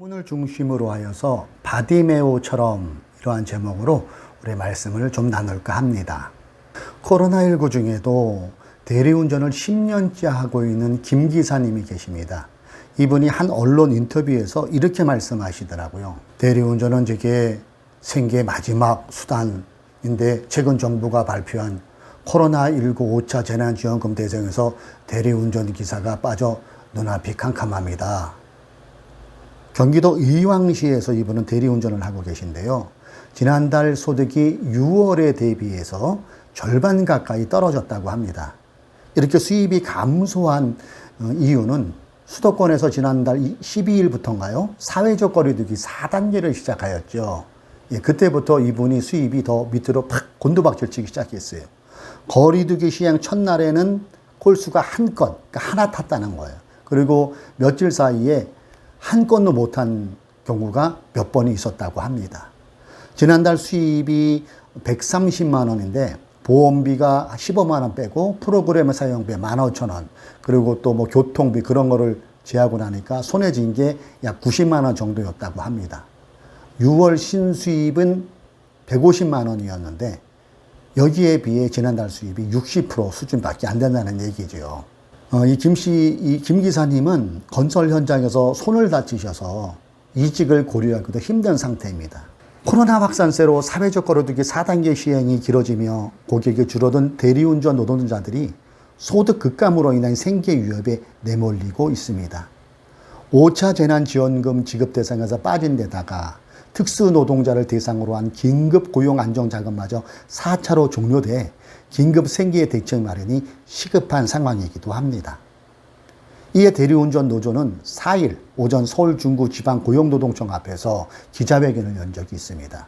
이분을 중심으로 하여서 바디메오처럼 이러한 제목으로 우리 말씀을 좀 나눌까 합니다. 코로나19 중에도 대리운전을 10년째 하고 있는 김 기사님이 계십니다. 이분이 한 언론 인터뷰에서 이렇게 말씀하시더라고요. 대리운전은 제게 생계의 마지막 수단인데 최근 정부가 발표한 코로나19 5차 재난지원금 대상에서 대리운전 기사가 빠져 눈앞이 캄캄합니다. 경기도 의왕시에서 이분은 대리운전을 하고 계신데요. 지난달 소득이 6월에 대비해서 절반 가까이 떨어졌다고 합니다. 이렇게 수입이 감소한 이유는 수도권에서 지난달 12일부터인가요? 사회적 거리두기 4단계를 시작하였죠. 그때부터 이분이 수입이 더 밑으로 팍 곤두박질 치기 시작했어요. 거리두기 시행 첫날에는 콜수가 한 건, 그러니까 하나 탔다는 거예요. 그리고 며칠 사이에 한 건도 못한 경우가 몇 번이 있었다고 합니다. 지난달 수입이 130만 원인데 보험비가 15만 원 빼고 프로그램 사용비 15,000원 그리고 또 뭐 교통비 그런 거를 제하고 나니까 손에 쥔 게 약 90만 원 정도였다고 합니다. 6월 신수입은 150만 원이었는데 여기에 비해 지난달 수입이 60% 수준밖에 안 된다는 얘기죠. 이 김 기사님은 건설 현장에서 손을 다치셔서 이직을 고려하기도 힘든 상태입니다. 코로나 확산세로 사회적 거리두기 4단계 시행이 길어지며 고객이 줄어든 대리운전 노동자들이 소득 급감으로 인한 생계 위협에 내몰리고 있습니다. 5차 재난지원금 지급 대상에서 빠진 데다가 특수노동자를 대상으로 한 긴급 고용 안정자금마저 4차로 종료돼 긴급 생계 대책 마련이 시급한 상황이기도 합니다. 이에 대리운전 노조는 4일 오전 서울 중구 지방고용노동청 앞에서 기자회견을 연 적이 있습니다.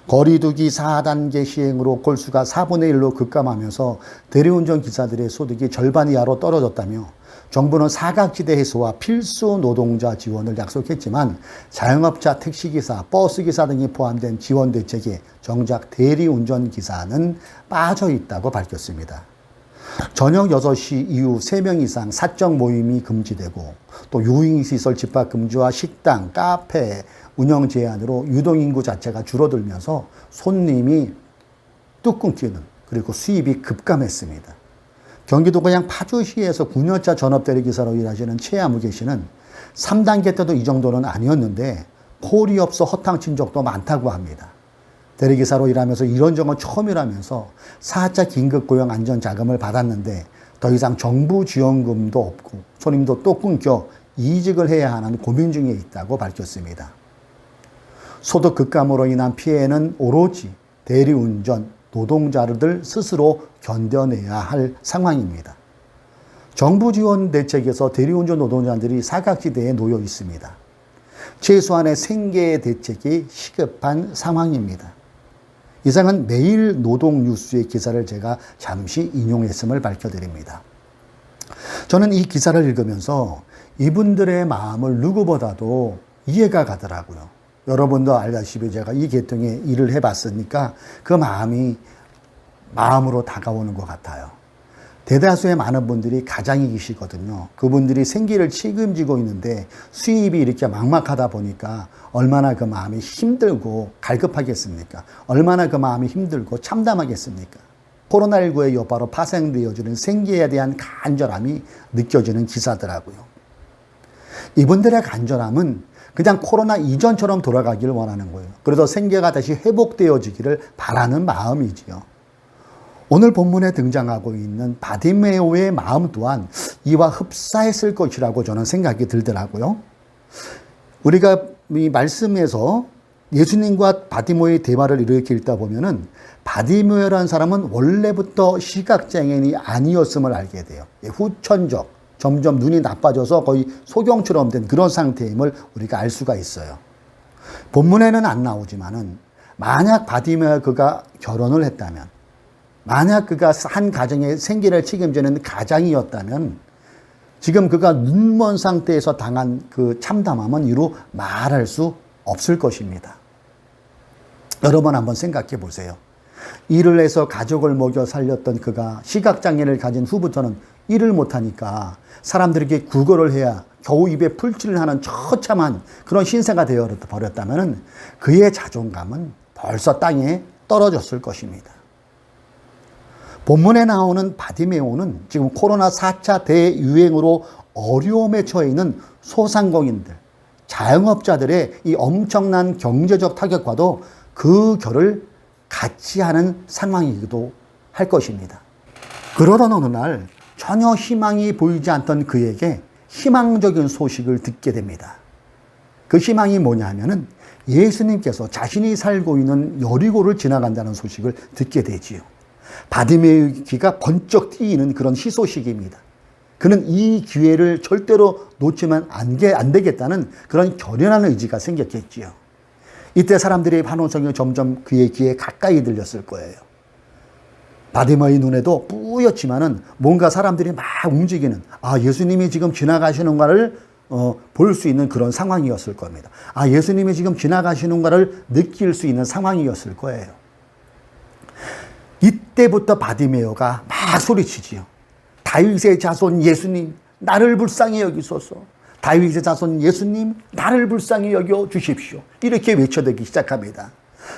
거리두기 4단계 시행으로 콜수가 4분의 1로 급감하면서 대리운전 기사들의 소득이 절반 이하로 떨어졌다며 정부는 사각지대 해소와 필수 노동자 지원을 약속했지만 자영업자, 택시기사, 버스기사 등이 포함된 지원 대책에 정작 대리운전 기사는 빠져 있다고 밝혔습니다. 저녁 6시 이후 3명 이상 사적 모임이 금지되고 또 유흥시설 집합 금지와 식당, 카페 운영 제한으로 유동인구 자체가 줄어들면서 손님이 뚝 끊기는 그리고 수입이 급감했습니다. 경기도 고양 파주시에서 9년차 전업대리기사로 일하시는 최아무개 씨는 3단계 때도 이 정도는 아니었는데 콜이 없어 허탕친 적도 많다고 합니다. 대리기사로 일하면서 이런 적은 처음이라면서 4차 긴급고용 안전자금을 받았는데 더 이상 정부 지원금도 없고 손님도 또 끊겨 이직을 해야 하는 고민 중에 있다고 밝혔습니다. 소득 급감으로 인한 피해는 오로지 대리운전 노동자들 스스로 견뎌내야 할 상황입니다. 정부 지원 대책에서 대리운전 노동자들이 사각지대에 놓여 있습니다. 최소한의 생계 대책이 시급한 상황입니다. 이상은 매일 노동 뉴스의 기사를 제가 잠시 인용했음을 밝혀드립니다. 저는 이 기사를 읽으면서 이분들의 마음을 누구보다도 이해가 가더라고요. 여러분도 알다시피 제가 이 계통의 일을 해봤으니까 그 마음으로 다가오는 것 같아요. 대다수의 많은 분들이 가장이 계시거든요. 그분들이 생계를 책임지고 있는데 수입이 이렇게 막막하다 보니까 얼마나 그 마음이 힘들고 갈급하겠습니까? 얼마나 그 마음이 힘들고 참담하겠습니까? 코로나19의 여파로 파생되어지는 생계에 대한 간절함이 느껴지는 기사더라고요. 이분들의 간절함은 그냥 코로나 이전처럼 돌아가기를 원하는 거예요. 그래서 생계가 다시 회복되어지기를 바라는 마음이지요. 오늘 본문에 등장하고 있는 바디메오의 마음 또한 이와 흡사했을 것이라고 저는 생각이 들더라고요. 우리가 이 말씀에서 예수님과 바디메오의 대화를 이렇게 읽다 보면은 바디메오라는 사람은 원래부터 시각장애인이 아니었음을 알게 돼요. 후천적, 점점 눈이 나빠져서 거의 소경처럼 된 그런 상태임을 우리가 알 수가 있어요. 본문에는 안 나오지만은 만약 바디메오와 그가 결혼을 했다면 만약 그가 한 가정의 생계를 책임지는 가장이었다면 지금 그가 눈먼 상태에서 당한 그 참담함은 이루 말할 수 없을 것입니다. 여러분 한번 생각해 보세요. 일을 해서 가족을 먹여 살렸던 그가 시각장애를 가진 후부터는 일을 못하니까 사람들에게 구걸을 해야 겨우 입에 풀칠을 하는 처참한 그런 신세가 되어버렸다면 그의 자존감은 벌써 땅에 떨어졌을 것입니다. 본문에 나오는 바디메오는 지금 코로나 4차 대유행으로 어려움에 처해 있는 소상공인들, 자영업자들의 이 엄청난 경제적 타격과도 그 결을 같이 하는 상황이기도 할 것입니다. 그러던 어느 날 전혀 희망이 보이지 않던 그에게 희망적인 소식을 듣게 됩니다. 그 희망이 뭐냐 하면은 예수님께서 자신이 살고 있는 여리고를 지나간다는 소식을 듣게 되지요. 바디메오의 귀가 번쩍 뜨이는 그런 희소식입니다. 그는 이 기회를 절대로 놓치면 안 되겠다는 그런 결연한 의지가 생겼겠지요. 이때 사람들의 환호성이 점점 그의 귀에 가까이 들렸을 거예요. 바디메오의 눈에도 뿌옇지만은 뭔가 사람들이 막 움직이는, 예수님이 지금 지나가시는가를 볼 수 있는 그런 상황이었을 겁니다. 예수님이 지금 지나가시는가를 느낄 수 있는 상황이었을 거예요. 이때부터 바디메오가 막 소리치지요. 다윗의 자손 예수님, 나를 불쌍히 여기소서. 다윗의 자손 예수님, 나를 불쌍히 여겨 주십시오. 이렇게 외쳐대기 시작합니다.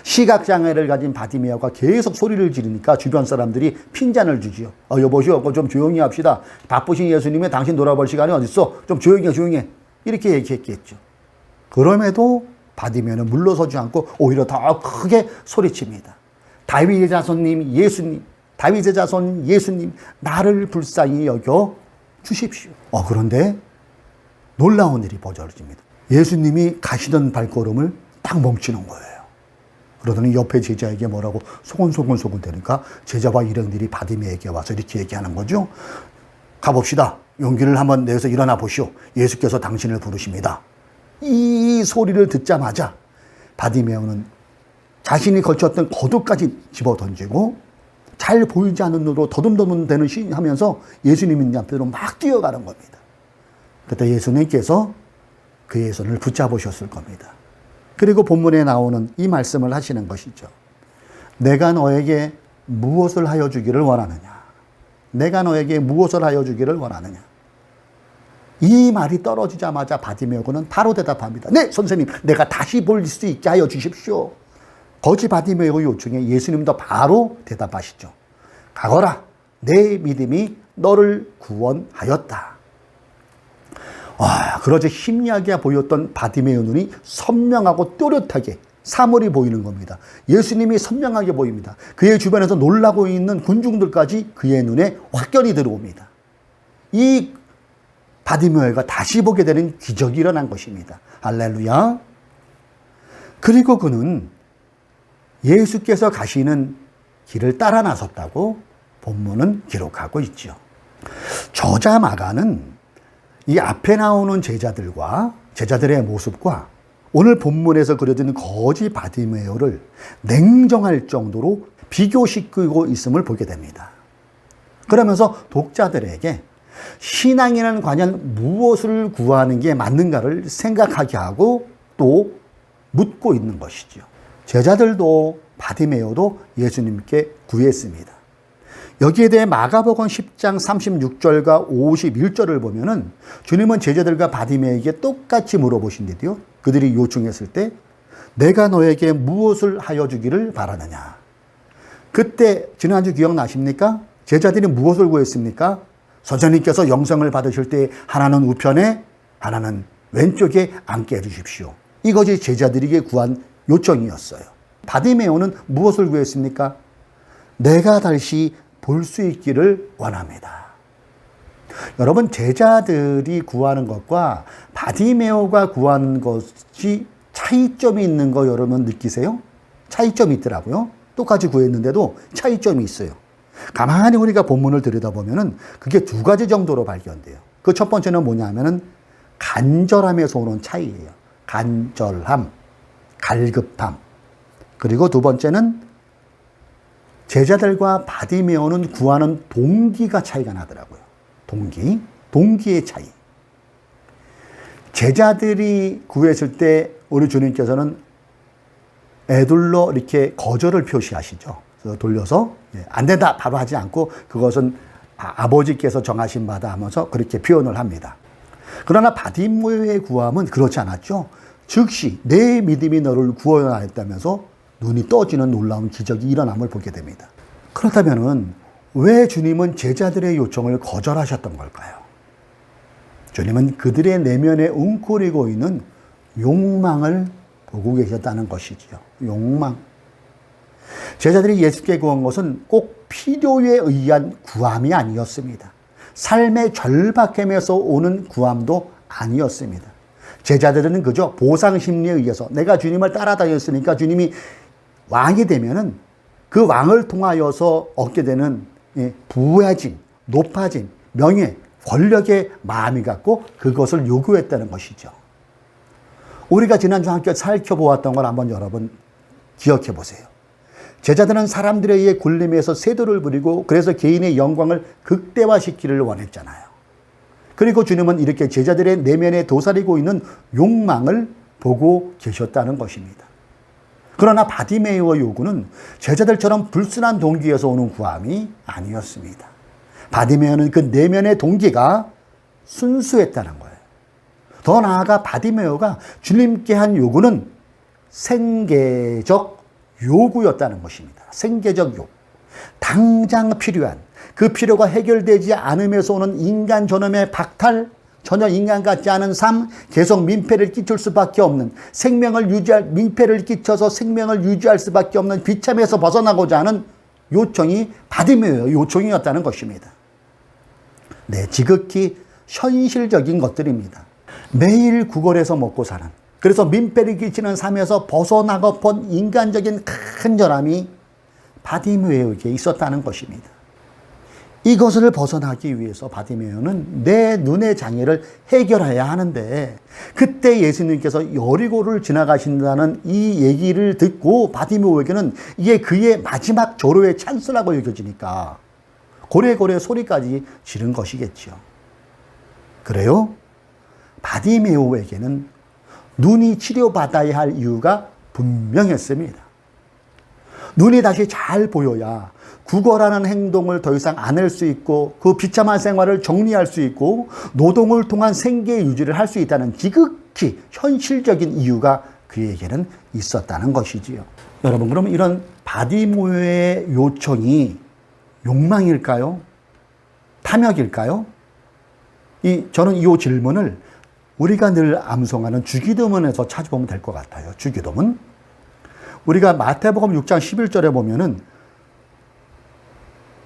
시각장애를 가진 바디메오가 계속 소리를 지르니까 주변 사람들이 핀잔을 주지요. 여보시오, 좀 조용히 합시다. 바쁘신 예수님이 당신 돌아볼 시간이 어딨어? 좀 조용히 해. 이렇게 얘기했겠죠. 그럼에도 바디메오는 물러서지 않고 오히려 더 크게 소리칩니다. 다윗의 자손님 예수님, 다윗의 자손 예수님, 나를 불쌍히 여겨 주십시오. 그런데 놀라운 일이 벌어집니다. 예수님이 가시던 발걸음을 딱 멈추는 거예요. 그러더니 옆에 제자에게 뭐라고 소곤소곤 되니까 제자와 일행들이 바디메오에게 와서 이렇게 얘기하는 거죠. 가봅시다. 용기를 한번 내서 일어나 보시오. 예수께서 당신을 부르십니다. 이 소리를 듣자마자 바디메오는 자신이 걸쳤던 겉옷까지 집어 던지고 잘 보이지 않는 눈으로 더듬더듬 하면서 예수님 앞으로 막 뛰어가는 겁니다. 그때 예수님께서 그의 손을 붙잡으셨을 겁니다. 그리고 본문에 나오는 이 말씀을 하시는 것이죠. 내가 너에게 무엇을 하여 주기를 원하느냐? 내가 너에게 무엇을 하여 주기를 원하느냐? 이 말이 떨어지자마자 바디메오는 바로 대답합니다. 네, 선생님, 내가 다시 볼 수 있게 하여 주십시오. 거지 바디메오의 요청에 예수님도 바로 대답하시죠. 가거라, 내 믿음이 너를 구원하였다. 그러자 힘야게 보였던 바디메오 눈이 선명하고 또렷하게 사물이 보이는 겁니다. 예수님이 선명하게 보입니다. 그의 주변에서 놀라고 있는 군중들까지 그의 눈에 확연히 들어옵니다. 이 바디메오가 다시 보게 되는 기적이 일어난 것입니다. 할렐루야. 그리고 그는 예수께서 가시는 길을 따라 나섰다고 본문은 기록하고 있죠. 저자 마가는 이 앞에 나오는 제자들의 모습과 오늘 본문에서 그려진 거지 바디메오를 냉정할 정도로 비교시키고 있음을 보게 됩니다. 그러면서 독자들에게 신앙이란 과연 무엇을 구하는 게 맞는가를 생각하게 하고 또 묻고 있는 것이죠. 제자들도 바디메오도 예수님께 구했습니다. 여기에 대해 마가복음 10장 36절과 51절을 보면은 주님은 제자들과 바디메오에게 똑같이 물어보신데도요. 그들이 요청했을 때 내가 너에게 무엇을 하여 주기를 바라느냐. 그때 지난주 기억나십니까? 제자들이 무엇을 구했습니까? 선생님께서 영생을 받으실 때 하나는 우편에 하나는 왼쪽에 앉게 해주십시오. 이것이 제자들에게 구한 요청이었어요. 바디메오는 무엇을 구했습니까? 내가 다시 볼 수 있기를 원합니다. 여러분, 제자들이 구하는 것과 바디메오가 구하는 것이 차이점이 있는 거 여러분 느끼세요? 차이점이 있더라고요. 똑같이 구했는데도 차이점이 있어요. 가만히 우리가 본문을 들여다보면은 그게 두 가지 정도로 발견돼요. 그 첫 번째는 뭐냐면은 간절함에서 오는 차이예요. 간절함, 갈급함. 그리고 두 번째는 제자들과 바디메오는 구하는 동기가 차이가 나더라고요. 동기의 차이. 제자들이 구했을 때 우리 주님께서는 애둘러 이렇게 거절을 표시하시죠. 그래서 돌려서 안 된다 바로 하지 않고 그것은 아버지께서 정하신 바다 하면서 그렇게 표현을 합니다. 그러나 바디메오의 구함은 그렇지 않았죠. 즉시 내 믿음이 너를 구원하였다면서 눈이 떠지는 놀라운 기적이 일어남을 보게 됩니다. 그렇다면 왜 주님은 제자들의 요청을 거절하셨던 걸까요? 주님은 그들의 내면에 웅크리고 있는 욕망을 보고 계셨다는 것이지요. 욕망. 제자들이 예수께 구한 것은 꼭 필요에 의한 구함이 아니었습니다. 삶의 절박함에서 오는 구함도 아니었습니다. 제자들은 그저 보상 심리에 의해서 내가 주님을 따라다녔으니까 주님이 왕이 되면은 그 왕을 통하여서 얻게 되는 부해짐, 높아짐, 명예, 권력의 마음이 갖고 그것을 요구했다는 것이죠. 우리가 지난주 함께 살펴보았던 걸 한번 여러분 기억해 보세요. 제자들은 사람들에 의해 굴림에서 세도를 부리고 그래서 개인의 영광을 극대화시키기를 원했잖아요. 그리고 주님은 이렇게 제자들의 내면에 도사리고 있는 욕망을 보고 계셨다는 것입니다. 그러나 바디메오의 요구는 제자들처럼 불순한 동기에서 오는 구함이 아니었습니다. 바디메오는 그 내면의 동기가 순수했다는 거예요. 더 나아가 바디메오가 주님께 한 요구는 생계적 요구였다는 것입니다. 생계적 요구. 당장 필요한 그 필요가 해결되지 않으면서 오는 인간 존엄의 박탈, 전혀 인간 같지 않은 삶, 계속 민폐를 끼칠 수밖에 없는 민폐를 끼쳐서 생명을 유지할 수밖에 없는 비참에서 벗어나고자 하는 요청이 바디메오의 요청이었다는 것입니다. 네, 지극히 현실적인 것들입니다. 매일 구걸해서 먹고 사는, 그래서 민폐를 끼치는 삶에서 벗어나고픈 인간적인 간절함이 바디메오에게 있었다는 것입니다. 이것을 벗어나기 위해서 바디메오는 내 눈의 장애를 해결해야 하는데, 그때 예수님께서 여리고를 지나가신다는 이 얘기를 듣고 바디메오에게는 이게 그의 마지막 절호의 찬스라고 여겨지니까 고래고래 소리까지 지른 것이겠죠. 그래요? 바디메오에게는 눈이 치료받아야 할 이유가 분명했습니다. 눈이 다시 잘 보여야 구걸하는 행동을 더 이상 안 할 수 있고 그 비참한 생활을 정리할 수 있고 노동을 통한 생계 유지를 할 수 있다는 지극히 현실적인 이유가 그에게는 있었다는 것이지요. 여러분, 그러면 이런 바디메오의 요청이 욕망일까요? 탐욕일까요? 저는 이 질문을 우리가 늘 암송하는 주기도문에서 찾아보면 될 것 같아요. 주기도문. 우리가 마태복음 6장 11절에 보면은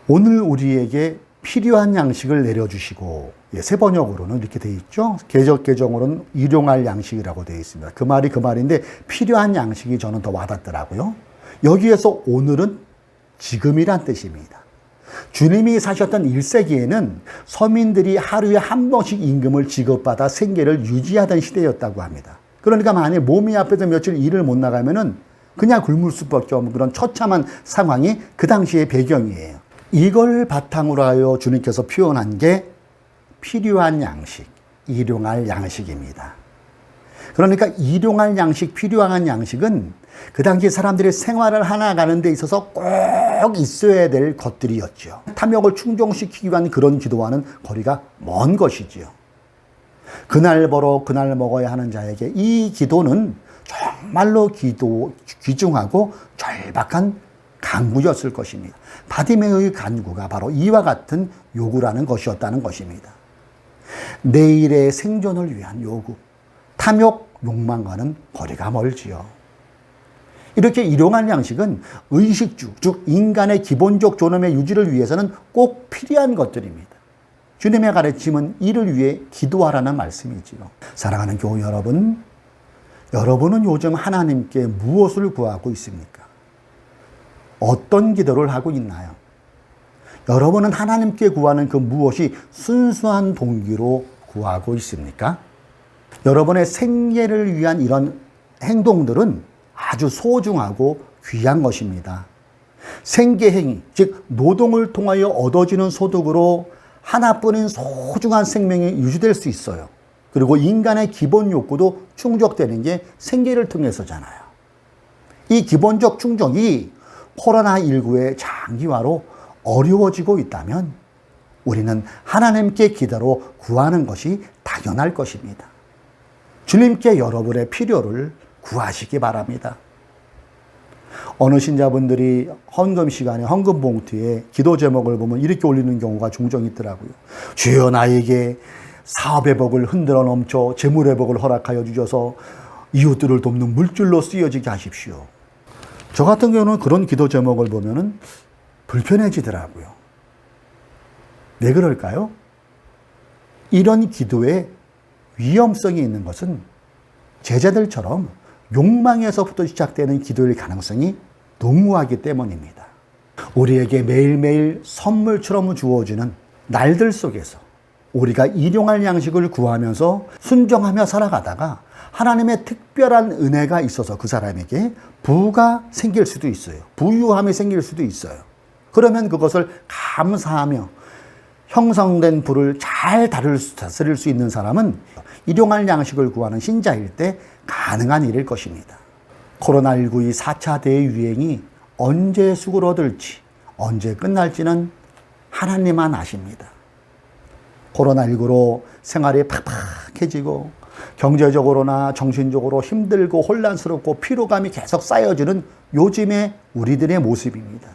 오늘 우리에게 필요한 양식을 내려주시고, 새 번역으로는 이렇게 되어 있죠. 개정으로는 일용할 양식이라고 되어 있습니다. 그 말인데 필요한 양식이 저는 더 와닿더라고요. 여기에서 오늘은 지금이란 뜻입니다. 주님이 사셨던 1세기에는 서민들이 하루에 한 번씩 임금을 지급받아 생계를 유지하던 시대였다고 합니다. 그러니까 만약 몸이 아파서 며칠 일을 못 나가면은 그냥 굶을 수밖에 없는 그런 처참한 상황이 그 당시의 배경이에요. 이걸 바탕으로 하여 주님께서 표현한 게 필요한 양식, 일용할 양식입니다. 그러니까 일용할 양식, 필요한 양식은 그 당시 사람들의 생활을 하나가는 데 있어서 꼭 있어야 될 것들이었죠. 탐욕을 충족시키기 위한 그런 기도와는 거리가 먼 것이지요. 그날 벌어 그날 먹어야 하는 자에게 이 기도는 정말로 귀중하고 절박한 간구였을 것입니다. 바디메오의 간구가 바로 이와 같은 요구라는 것이었다는 것입니다. 내일의 생존을 위한 요구, 탐욕, 욕망과는 거리가 멀지요. 이렇게 일용할 양식은 의식주, 즉 인간의 기본적 존엄의 유지를 위해서는 꼭 필요한 것들입니다. 주님의 가르침은 이를 위해 기도하라는 말씀이지요. 사랑하는 교우 여러분, 여러분은 요즘 하나님께 무엇을 구하고 있습니까? 어떤 기도를 하고 있나요? 여러분은 하나님께 구하는 그 무엇이 순수한 동기로 구하고 있습니까? 여러분의 생계를 위한 이런 행동들은 아주 소중하고 귀한 것입니다. 생계행위, 즉 노동을 통하여 얻어지는 소득으로 하나뿐인 소중한 생명이 유지될 수 있어요. 그리고 인간의 기본 욕구도 충족되는 게 생계를 통해서잖아요. 이 기본적 충족이 코로나19의 장기화로 어려워지고 있다면 우리는 하나님께 기도로 구하는 것이 당연할 것입니다. 주님께 여러분의 필요를 구하시기 바랍니다. 어느 신자분들이 헌금 시간에 헌금 봉투에 기도 제목을 보면 이렇게 올리는 경우가 종종 있더라고요. 주여 나에게 사업의 복을 흔들어 넘쳐 재물의 복을 허락하여 주셔서 이웃들을 돕는 물줄로 쓰여지게 하십시오. 저 같은 경우는 그런 기도 제목을 보면은 불편해지더라고요. 왜 그럴까요? 이런 기도에 위험성이 있는 것은 제자들처럼 욕망에서부터 시작되는 기도일 가능성이 농후하기 때문입니다. 우리에게 매일매일 선물처럼 주어지는 날들 속에서 우리가 일용할 양식을 구하면서 순종하며 살아가다가 하나님의 특별한 은혜가 있어서 그 사람에게 부가 생길 수도 있어요. 부유함이 생길 수도 있어요. 그러면 그것을 감사하며 형성된 부를 잘 다스릴 수 있는 사람은 일용할 양식을 구하는 신자일 때 가능한 일일 것입니다. 코로나19 이 4차 대유행이 언제 수그러들지 언제 끝날지는 하나님만 아십니다. 코로나19로 생활이 팍팍해지고 경제적으로나 정신적으로 힘들고 혼란스럽고 피로감이 계속 쌓여지는 요즘의 우리들의 모습입니다.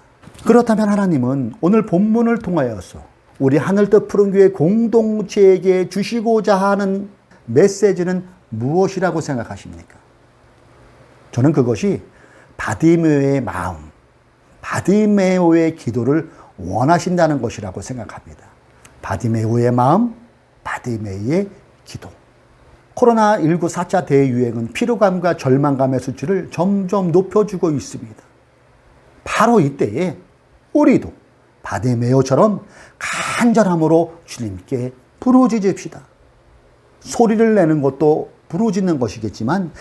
그렇다면 하나님은 오늘 본문을 통하여서 우리 하늘뜻 푸른교회 공동체에게 주시고자 하는 메시지는 무엇이라고 생각하십니까? 저는 그것이 바디메오의 마음, 바디메오의 기도를 원하신다는 것이라고 생각합니다. 바디메오의 마음, 바디메오의 기도. 코로나19 4차 대유행은 피로감과 절망감의 수치를 점점 높여주고 있습니다. 바로 이때에 우리도 바디메오처럼 간절함으로 주님께 부르짖읍시다. 소리를 내는 것도 부르짖는 것이겠지만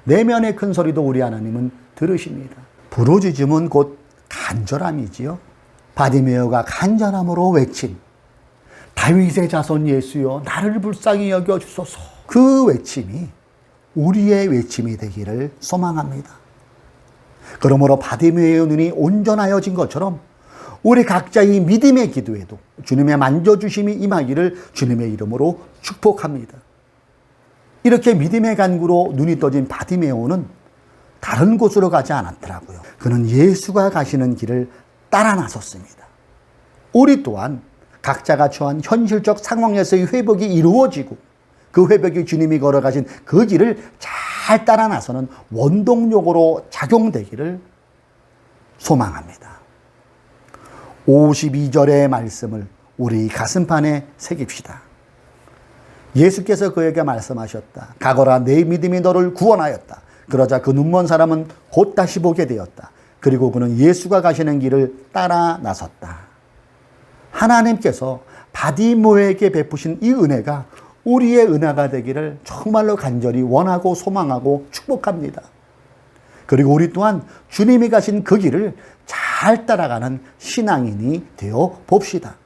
내면의 큰 소리도 우리 하나님은 들으십니다. 부르짖음은 곧 간절함이지요. 바디메오가 간절함으로 외친 다윗의 자손 예수여 나를 불쌍히 여겨주소서. 그 외침이 우리의 외침이 되기를 소망합니다. 그러므로 바디메오의 눈이 온전하여진 것처럼 우리 각자의 믿음의 기도에도 주님의 만져주심이 임하기를 주님의 이름으로 축복합니다. 이렇게 믿음의 간구로 눈이 떠진 바디메오는 다른 곳으로 가지 않았더라고요. 그는 예수가 가시는 길을 따라 나섰습니다. 우리 또한 각자가 처한 현실적 상황에서의 회복이 이루어지고 그 회복이 주님이 걸어가신 그 길을 잘 따라 나서는 원동력으로 작용되기를 소망합니다. 52절의 말씀을 우리 가슴판에 새깁시다. 예수께서 그에게 말씀하셨다. 가거라 내 믿음이 너를 구원하였다. 그러자 그 눈먼 사람은 곧 다시 보게 되었다. 그리고 그는 예수가 가시는 길을 따라 나섰다. 하나님께서 바디메오에게 베푸신 이 은혜가 우리의 은혜가 되기를 정말로 간절히 원하고 소망하고 축복합니다. 그리고 우리 또한 주님이 가신 그 길을 잘 따라가는 신앙인이 되어 봅시다.